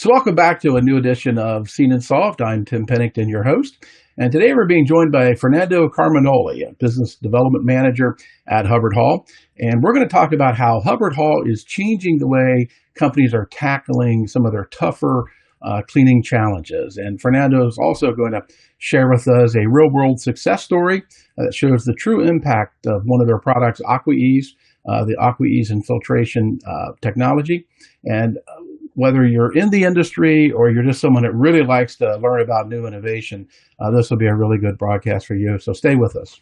So welcome back to a new edition of Seen and Solved. I'm Tim Pennington, your host. And today we're being joined by Fernando Carminholi, a business development manager at Hubbard-Hall. And we're going to talk about how Hubbard-Hall is changing the way companies are tackling some of their tougher cleaning challenges. And Fernando is also going to share with us a real-world success story that shows the true impact of one of their products, Aquaease, the Aquaease Infiltration technology. And whether you're in the industry or you're just someone that really likes to learn about new innovation, this will be a really good broadcast for you. So stay with us.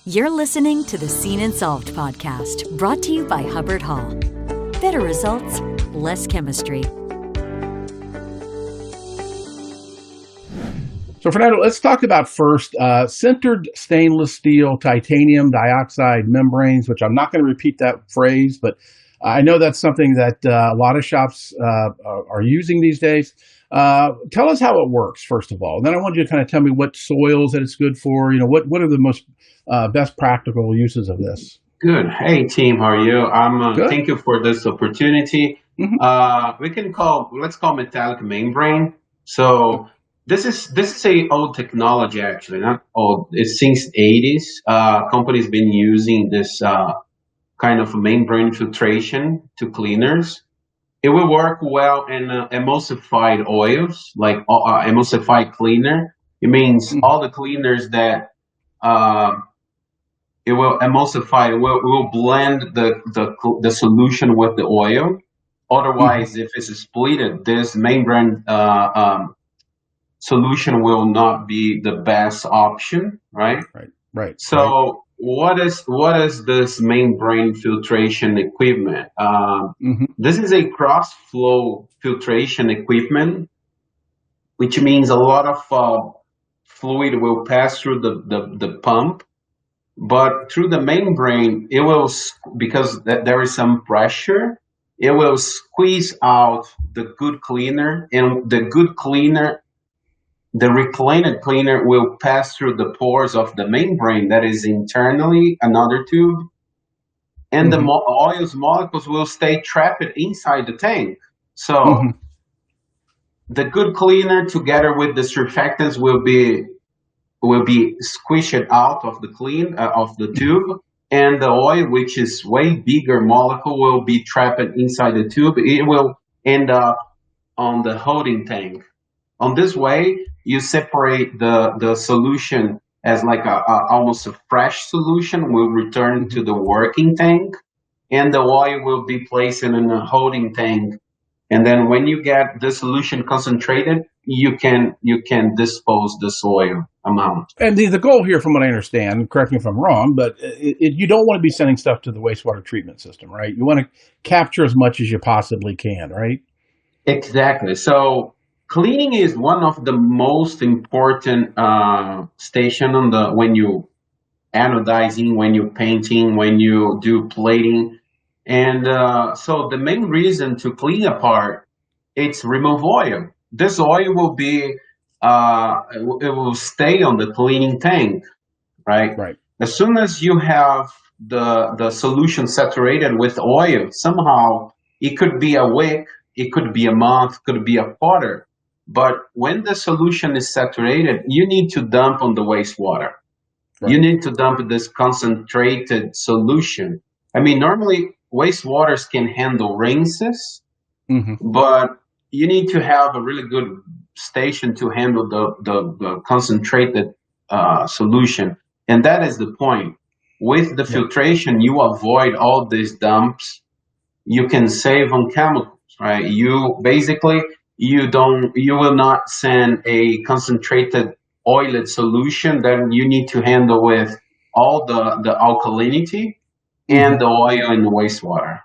You're listening to the Seen and Solved podcast, brought to you by Hubbard-Hall. Better results, less chemistry. So Fernando, let's talk about first sintered stainless steel titanium dioxide membranes, which I'm not going to repeat that phrase, but I know that's something that a lot of shops are using these days. Tell us how it works, first of all. And then I want you to kind of tell me what soils that it's good for. You know, what are the most best practical uses of this? Good. Hey, team, how are you? Thank you for this opportunity. Mm-hmm. Let's call metallic membrane. So this is a old technology, actually, not old. It's since 80s. Companies been using this kind of membrane filtration to cleaners. It will work well in emulsified oils, like emulsified cleaner. It means all the cleaners that it will emulsify, it will blend the solution with the oil. Otherwise, if it's splitted, this membrane solution will not be the best option, right? Right. So what is this membrane filtration equipment? This is a cross-flow filtration equipment, which means a lot of fluid will pass through the pump, but through the membrane, it will, because there is some pressure, it will squeeze out the good cleaner, and the good cleaner, the reclaimed cleaner, will pass through the pores of the membrane that is internally another tube, and the oil's molecules will stay trapped inside the tank. So the good cleaner together with the surfactants will be squished out of the tube, and the oil, which is way bigger molecule, will be trapped inside the tube. It will end up on the holding tank. On this way, you separate the solution as like almost a fresh solution will return to the working tank, and the oil will be placed in a holding tank. And then when you get the solution concentrated, you can dispose the soil amount. And the goal here, from what I understand, correct me if I'm wrong, but you don't want to be sending stuff to the wastewater treatment system, right? You want to capture as much as you possibly can, right? Exactly. So cleaning is one of the most important station when you anodizing, when you painting, when you do plating. And so the main reason to clean a part, it's remove oil. This oil will be, it will stay on the cleaning tank, right? Right. As soon as you have the solution saturated with oil, somehow it could be a week, it could be a month, could be a quarter. But when the solution is saturated, you need to dump on the wastewater. Right. You need to dump this concentrated solution. I mean, normally wastewaters can handle rinses, but you need to have a really good station to handle the concentrated solution. And that is the point. With the filtration, you avoid all these dumps. You can save on chemicals, right? You will not send a concentrated oiled solution that you need to handle with all the alkalinity and the oil in the wastewater.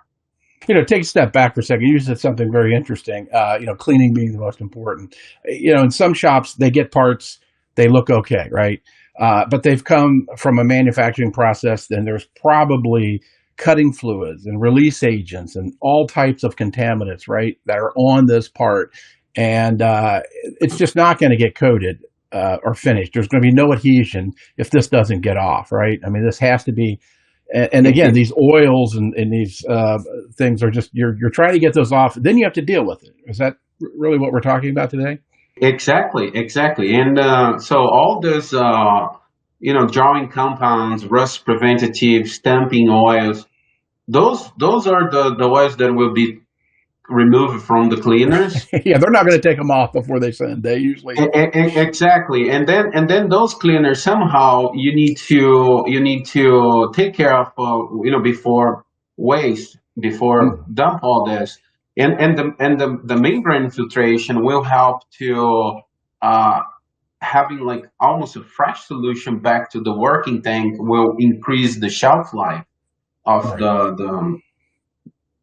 You know, take a step back for a second. You said something very interesting, cleaning being the most important. You know, in some shops, they get parts, they look okay, right? But they've come from a manufacturing process, then there's probably cutting fluids and release agents and all types of contaminants, right, that are on this part. And it's just not going to get coated or finished. There's going to be no adhesion if this doesn't get off, right? I mean, this has to be, and again, these oils and these things are just, you're trying to get those off, then you have to deal with it. Is that really what we're talking about today? Exactly. And so all those, drawing compounds, rust preventative, stamping oils, those are the oils that will be removed from the cleaners. Yeah, they're not going to take them off before they send. They usually Exactly, and then those cleaners somehow you need to take care of, before waste, before dump all this, and the membrane filtration will help to uh, having like almost a fresh solution back to the working tank will increase the shelf life of right.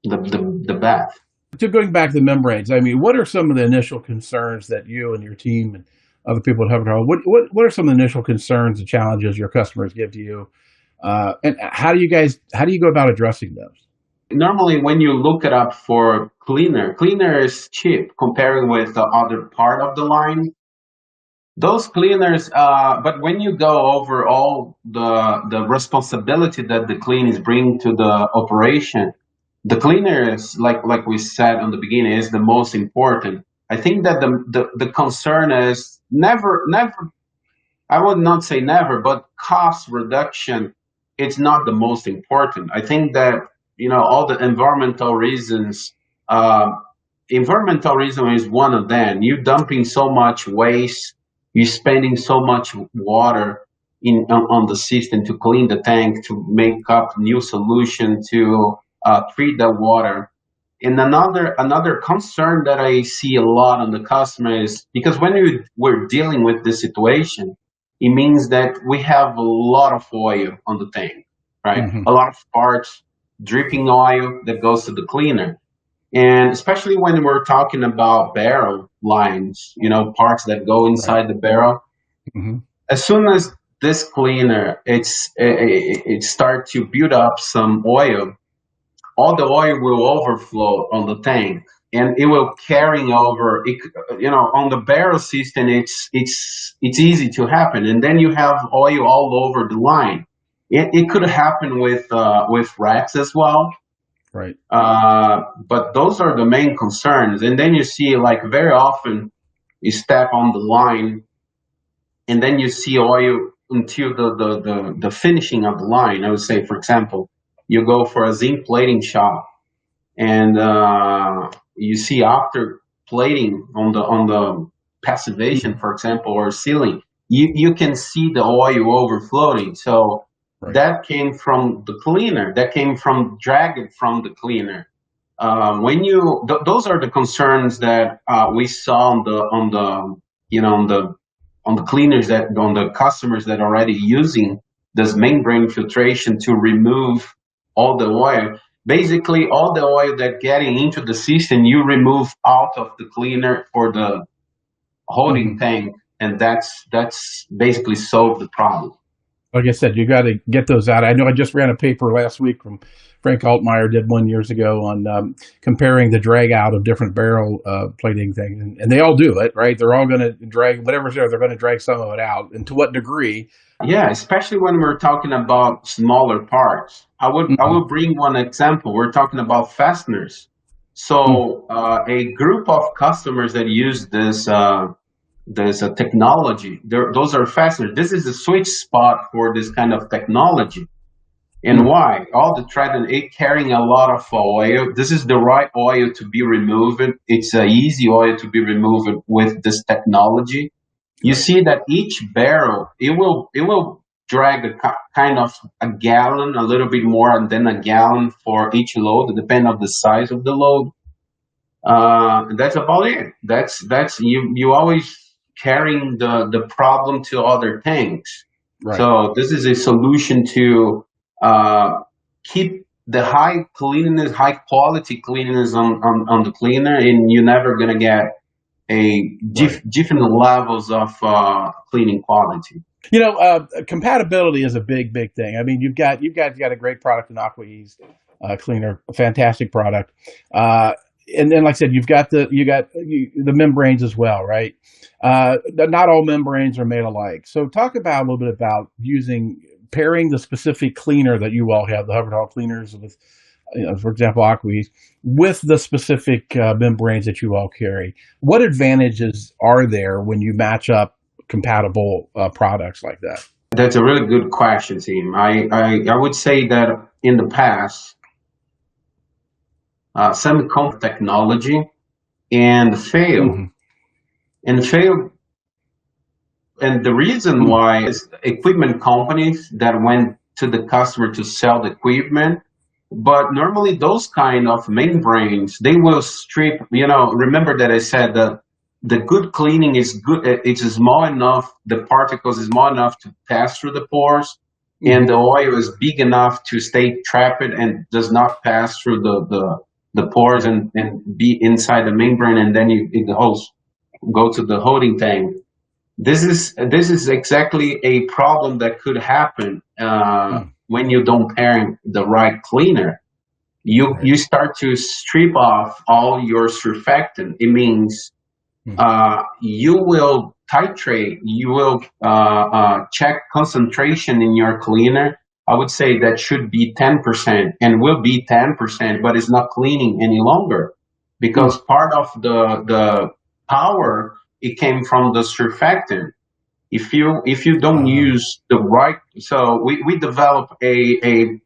the bath. So going back to the membranes, I mean, what are some of the initial concerns that you and your team and other people at Hubbard-Hall, what are some of the initial concerns and challenges your customers give to you? And how do you go about addressing those? Normally, when you look it up for cleaner is cheap comparing with the other part of the line. Those cleaners, but when you go over all the responsibility that the cleaners bring to the operation, the cleaner is like we said on the beginning is the most important. I think that the concern is never. I would not say never, but cost reduction, it's not the most important. I think that, all the uh, environmental reason is one of them. You dumping so much waste, you spending so much water on the system to clean the tank, to make up new solution to treat the water. And another concern that I see a lot on the customer is because when we're dealing with this situation, it means that we have a lot of oil on the tank, right? Mm-hmm. A lot of parts, dripping oil that goes to the cleaner. And especially when we're talking about barrel lines, parts that go Right. inside the barrel, Mm-hmm. as soon as this cleaner it start to build up some oil, all the oil will overflow on the tank and it will carrying over on the barrel system. It's easy to happen, and then you have oil all over the line. It could happen with racks as well. Right. But those are the main concerns. And then you see, like, very often you step on the line and then you see oil until the finishing of the line. I would say, for example, you go for a zinc plating shop and you see after plating on the passivation, for example, or sealing, you can see the oil overflowing. So Right. that came from the cleaner. That came from dragging from the cleaner. Those are the concerns that we saw on the cleaners, that on the customers that are already using this membrane filtration to remove all the oil. Basically, all the oil that getting into the system, you remove out of the cleaner for the holding Mm-hmm. tank, and that's basically solved the problem. Like I said, you got to get those out. I know I just ran a paper last week from Frank Altmeyer, did one years ago on comparing the drag out of different barrel plating things. And they all do it, right? They're all going to drag whatever's there, they're going to drag some of it out. And to what degree? Yeah, especially when we're talking about smaller parts. I Mm-hmm. will bring one example. We're talking about fasteners. So a group of customers that use this technology, those are fasteners. This is the sweet spot for this kind of technology. And why? All the thread and it carrying a lot of oil. This is the right oil to be removed. It's an easy oil to be removed with this technology. You Right. see that each barrel, it will drag kind of a gallon, a little bit more, and then a gallon for each load, depending on the size of the load. That's about it. That's you always carrying the problem to other tanks. Right. So this is a solution to keep the high cleanliness, high quality cleanliness on the cleaner, and you're never gonna get Right. different levels of cleaning quality. Compatibility is a big thing. I mean, you got a great product in Aquaease cleaner, a fantastic product. And then, like I said, the membranes as well, right? Not all membranes are made alike. So, talk about a little bit about pairing the specific cleaner that you all have, the Hubbard-Hall cleaners, with for example, Aquaease, with the specific membranes that you all carry? What advantages are there when you match up compatible products like that? That's a really good question, Tim. I would say that in the past, semiconductor technology failed. Mm-hmm. And failed. And the reason why is equipment companies that went to the customer to sell the equipment. But normally those kind of membranes, they will strip, remember that I said that the good cleaning is good. It's small enough, the particles is small enough to pass through the pores, and the oil is big enough to stay trapped and does not pass through the pores and be inside the membrane, and then it go to the holding tank. This is exactly a problem that could happen when you don't pair the right cleaner. You start to strip off all your surfactant. It means you will titrate, you will check concentration in your cleaner. I would say that should be 10% and will be 10%, but it's not cleaning any longer because part of the power, it came from the surfactant. If you don't use the right, so we developed a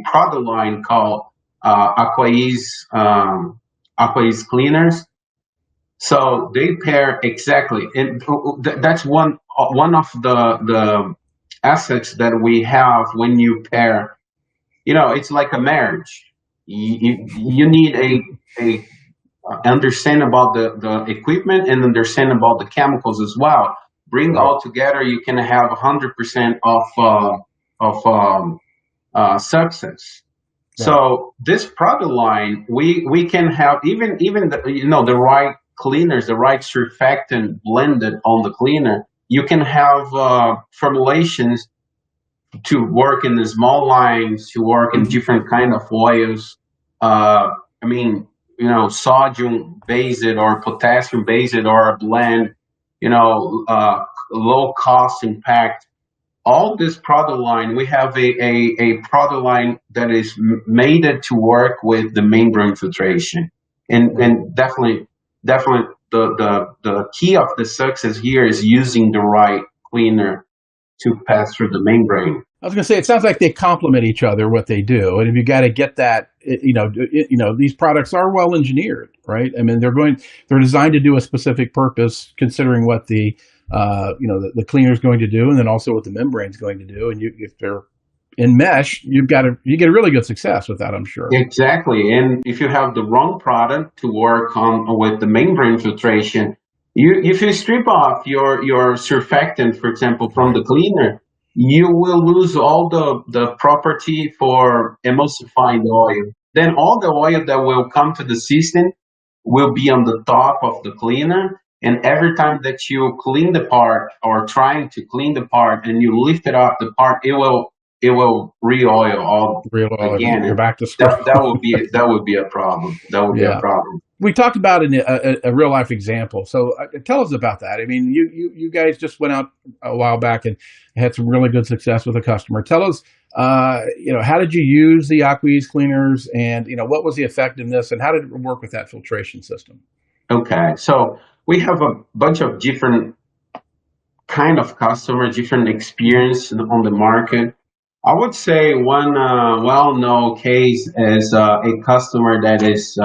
product line called Aquaease cleaners. So they pair exactly, and that's one of the assets that we have when you pair. It's like a marriage. You need a understand about the equipment and understand about the chemicals as well. Bring all together, you can have 100% of success. Right. So this product line, we can have even the right cleaners, the right surfactant blended on the cleaner. You can have formulations to work in the small lines, to work in different kind of oils. Sodium based or potassium based or a blend, low cost impact. All this product line, we have a product line that is made to work with the membrane filtration. And definitely the key of the success here is using the right cleaner to pass through the membrane. I was going to say, it sounds like they complement each other, what they do. And if you got to get that, these products are well engineered, right? I mean, they're designed to do a specific purpose, considering what the cleaner is going to do, and then also what the membrane is going to do. And if they're in mesh, you get a really good success with that, I'm sure. Exactly. And if you have the wrong product to work on with the membrane filtration, if you strip off your surfactant, for example, from the cleaner, you will lose all the property for emulsified oil. Then all the oil that will come to the system will be on the top of the cleaner. And every time that you clean the part or trying to clean the part and you lift it off the part, it will re-oil all again. You're back to square. That would be a problem. That would be a problem. We talked about a real life example. So tell us about that. I mean, you guys just went out a while back and had some really good success with a customer. Tell us, how did you use the Aquaease cleaners, and what was the effectiveness, and how did it work with that filtration system? Okay, so we have a bunch of different kind of customers, different experience on the market. I would say one well-known case is a customer that is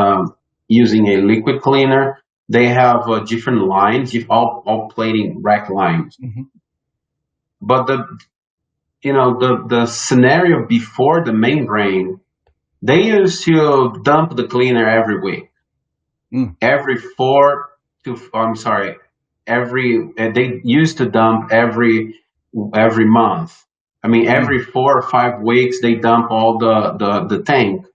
using a liquid cleaner. They have different lines, all plating rack lines. Mm-hmm. But the scenario before the membrane, they used to dump the cleaner every week. They used to dump every month. I mean, every 4 or 5 weeks, they dump all the tank.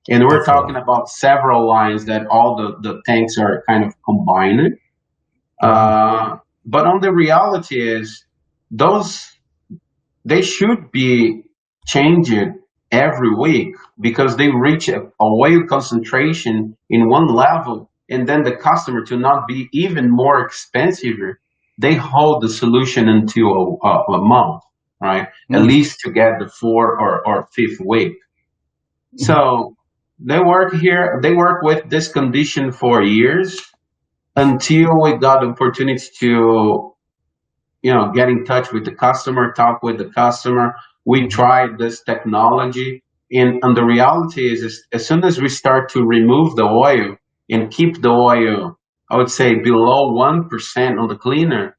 And we're talking about several lines that all the tanks are kind of combined. But on the reality is, they should be changed every week because they reach a oil concentration in one level, and then the customer, to not be even more expensive, they hold the solution until a month, right? At least to get the 4th or 5th week. So They work here. They work with this condition for years until we got the opportunity to, get in touch with the customer, talk with the customer. We tried this technology, and the reality is as soon as we start to remove the oil and keep the oil, I would say below 1% on the cleaner,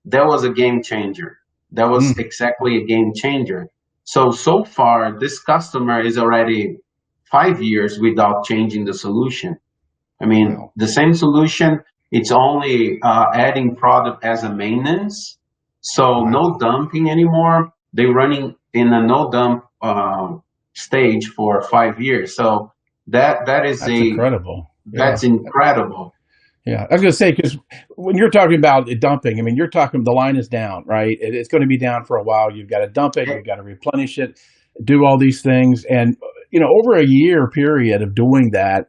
that was a game changer. That was exactly a game changer. So far, this customer is already 5 years without changing the solution. I mean, Wow. the same solution, it's only adding product as a maintenance. So no dumping anymore. They're running in a no dump stage for 5 years. So that is That's incredible. that's incredible. Yeah, I was going to say, because when you're talking about dumping, I mean, you're talking the line is down, right? It's going to be down for a while. You've got to dump it, you've got to replenish it, do all these things, and over a year period of doing that,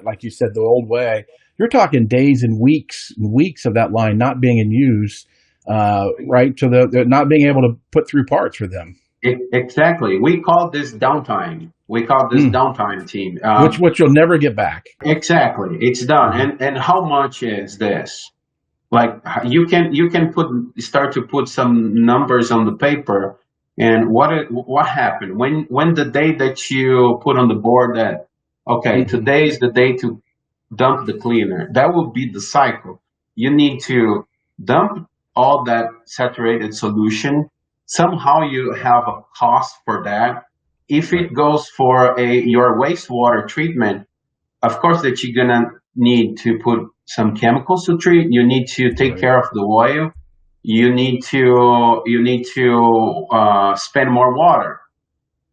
like you said, the old way, you're talking days and weeks of that line not being in use, right? So they're not being able to put through parts for them. Exactly. We call this downtime. We call this downtime team. Which you'll never get back. Exactly. It's done. And how much is this? Like you can start to put some numbers on the paper. And what happened when the day that you put on the board that, okay, today is the day to dump the cleaner. That will be the cycle. You need to dump all that saturated solution. Somehow you have a cost for that. If it goes for your wastewater treatment, of course that you're gonna need to put some chemicals to treat. You need to take care of the oil. You need to spend more water.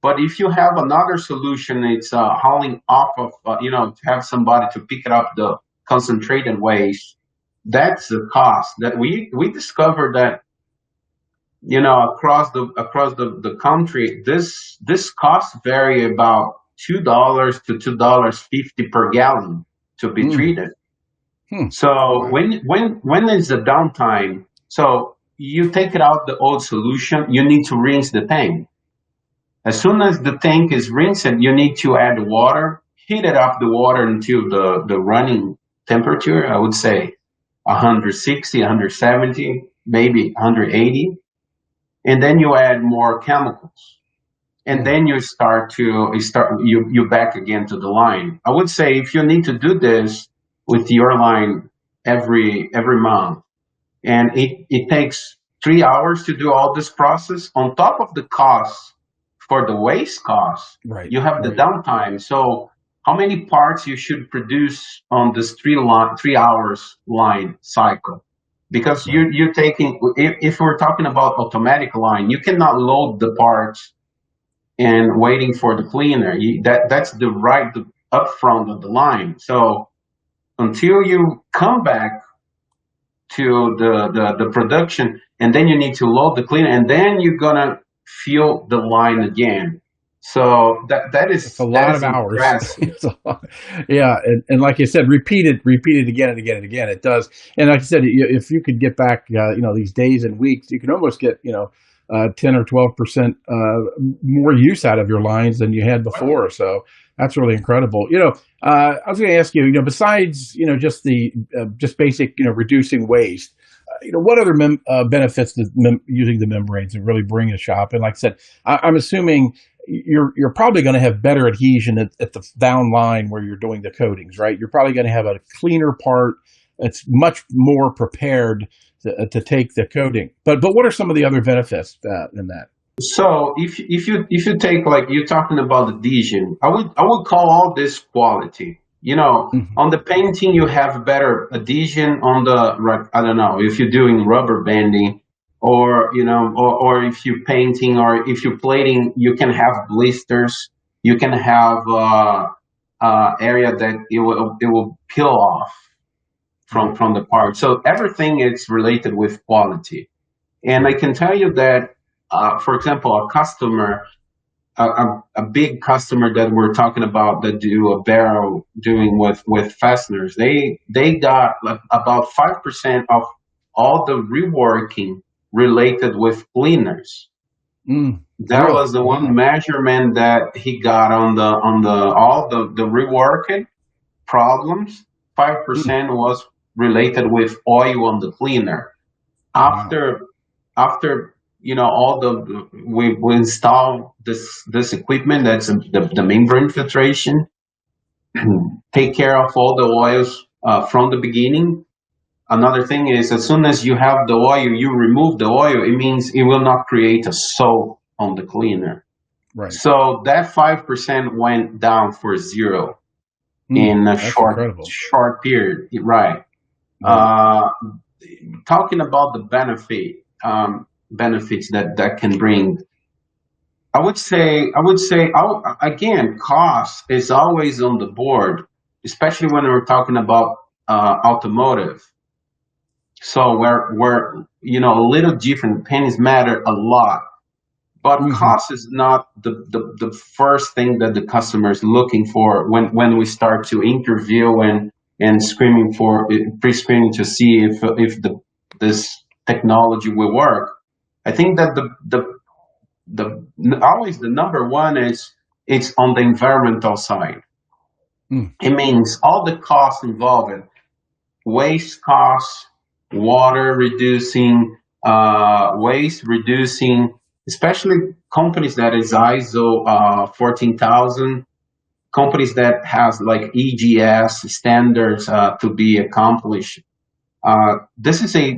But if you have another solution, it's hauling off of to have somebody to pick it up the concentrated waste. That's the cost that we discovered that across the country, this costs vary about $2 to $2.50 per gallon to be treated. So when is the downtime? So you take it out the old solution, you need to rinse the tank. As soon as the tank is rinsed, you need to add water, heat it up the water until the running temperature, I would say 160, 170, maybe 180. And then you add more chemicals. And then you you back again to the line. I would say if you need to do this with your line every month, and it takes 3 hours to do all this process, on top of the cost for the waste cost, you have the downtime. So how many parts you should produce on this 3 hours line cycle? Because you're taking, if we're talking about automatic line, you cannot load the parts and waiting for the cleaner. That's the upfront of the line. So until you come back to the production, and then you need to load the cleaner, and then you're gonna fuel the line again. So that is a lot of hours. It's a lot. Yeah, and like you said, repeat it again and again and again. It does. And like I said, if you could get back, these days and weeks, you can almost get 10 or 12% more use out of your lines than you had before. So that's really incredible. I was going to ask you, besides just the just basic reducing waste. What other benefits does using the membranes and really bring a shop? And like I said, I'm assuming you're probably going to have better adhesion at the down line where you're doing the coatings, right? You're probably going to have a cleaner part that's much more prepared to take the coating. But what are some of the other benefits in that? So if you take, like you're talking about adhesion, I would call all this quality. On the painting, you have better adhesion. On the, I don't know, if you're doing rubber banding, or if you're painting, or if you're plating, you can have blisters. You can have area that it will peel off from the part. So everything is related with quality. And I can tell you that, for example, a big customer that we're talking about that do a barrel doing with fasteners, they got about 5% of all the reworking related with cleaners. That Really? was the one Wow. measurement that he got on the all the reworked problems. Mm, 5% was related with oil on the cleaner. wow. After all we install this equipment that's the membrane filtration, take care of all the oils from the beginning. Another thing is, as soon as you have the oil, you remove the oil, it means it will not create a soak on the cleaner. Right. So that 5% went down for zero in a That's incredible. short period, right? Right. Uh, Talking about the benefits that can bring, again, cost is always on the board, especially when we're talking about automotive. So we're a little different. Pennies matter a lot, but Hmm. cost is not the first thing that the customer is looking for when we start to interview and screaming for pre-screening to see if this technology will work. I think that always the number one is it's on the environmental side. Mm, It means all the costs involved, waste costs, water reducing, waste reducing, especially companies that is ISO 14,000, companies that has like EGS standards to be accomplished. This is a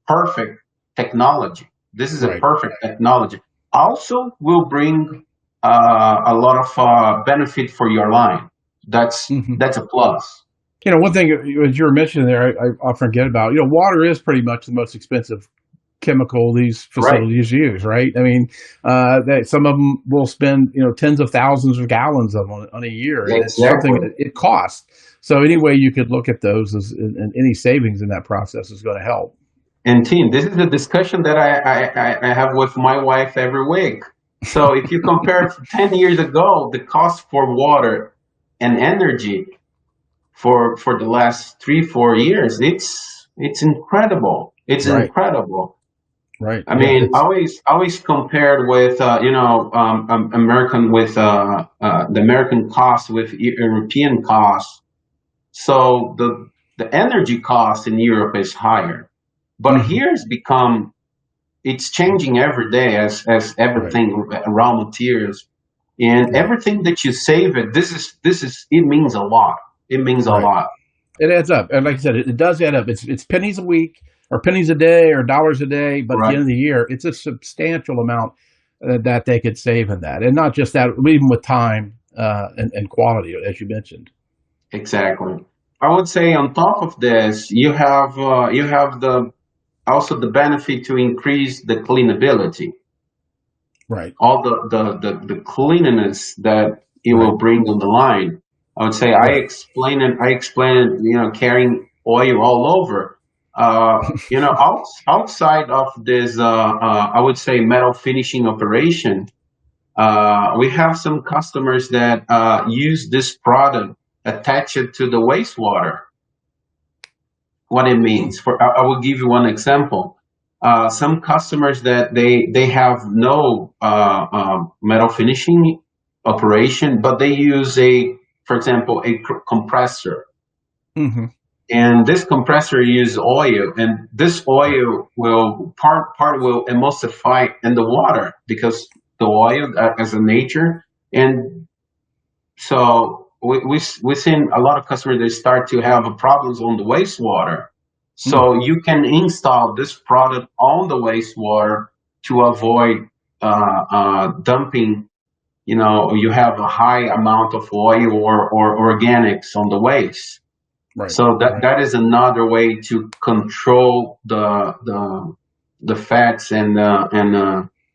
perfect technology. This is a right. perfect technology. Also will bring a lot of benefit for your line. Hmm. That's a plus. One thing as you were mentioning there, I often forget about. Water is pretty much the most expensive chemical these Right. facilities use, right? I mean, some of them will spend tens of thousands of gallons of on a year, and it's something Exactly. that it costs. So any way you could look at those and any savings in that process is going to help. And team, this is a discussion that I have with my wife every week. So if you compare 10 years ago, the cost for water and energy for the last 3 4 years, it's incredible. It's Right, incredible. right. I Yeah, mean, it's always compared with American with the American cost with European costs. So the energy cost in Europe is higher, but mhm, here it's changing every day as right, everything raw materials and right, everything that you save it. This is it means a lot. It means a right. lot. It adds up, and like I said, it does add up. It's pennies a week, or pennies a day, or dollars a day. But at the Right. end of the year, it's a substantial amount that they could save in that, and not just that, even with time and quality, as you mentioned. Exactly. I would say on top of this, you have the also the benefit to increase the cleanability, Right, all the cleanliness that it right, will bring on the line. I would say right. I explain it, carrying oil all over. Outside of this, I would say metal finishing operation, we have some customers that use this product, attach it to the wastewater. What it means, I will give you one example. Some customers that they have no metal finishing operation, but they use for example, a compressor, Hmm. and this compressor uses oil, and this Right, oil will part will emulsify in the water because the oil as a nature. And so we've seen a lot of customers, they start to have problems on the wastewater. mm, So you can install this product on the wastewater to avoid dumping. You have a high amount of oil or organics on the waste. right, So that right. that is another way to control the fats and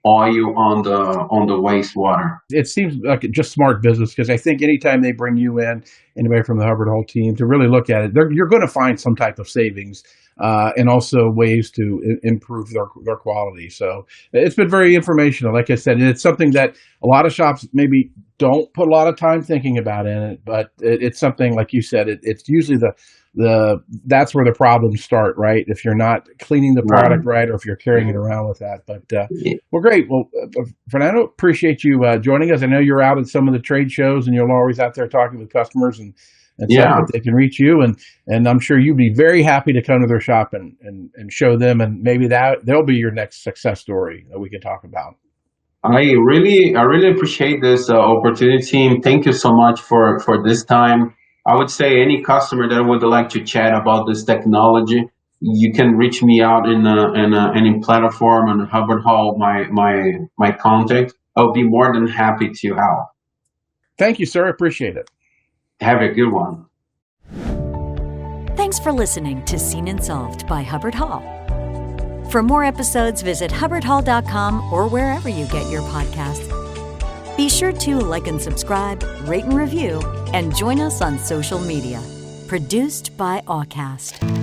oil on the wastewater. It seems like just smart business because I think anytime they bring you in, anybody from the Hubbard-Hall team, to really look at it, you're going to find some type of savings and also ways to improve their quality. So it's been very informational. Like I said, and it's something that a lot of shops maybe don't put a lot of time thinking about in it, but it's something like you said. It's usually that's where the problems start, right? If you're not cleaning the product right, or if you're carrying it around with that. But well, great. Well, Fernando, appreciate you joining us. I know you're out at some of the trade shows, and you're always out there talking with customers and stuff, but they can reach you, and I'm sure you'd be very happy to come to their shop and show them, and maybe they'll be your next success story that we can talk about. I really appreciate this opportunity, and thank you so much for this time. I would say any customer that would like to chat about this technology, you can reach me out in any platform on Hubbard-Hall, my contact. I'll be more than happy to help. Thank you, sir. Appreciate it. Have a good one. Thanks for listening to Seen and Solved by Hubbard-Hall. For more episodes, visit hubbardhall.com or wherever you get your podcasts. Be sure to like and subscribe, rate and review, and join us on social media. Produced by Aquaease.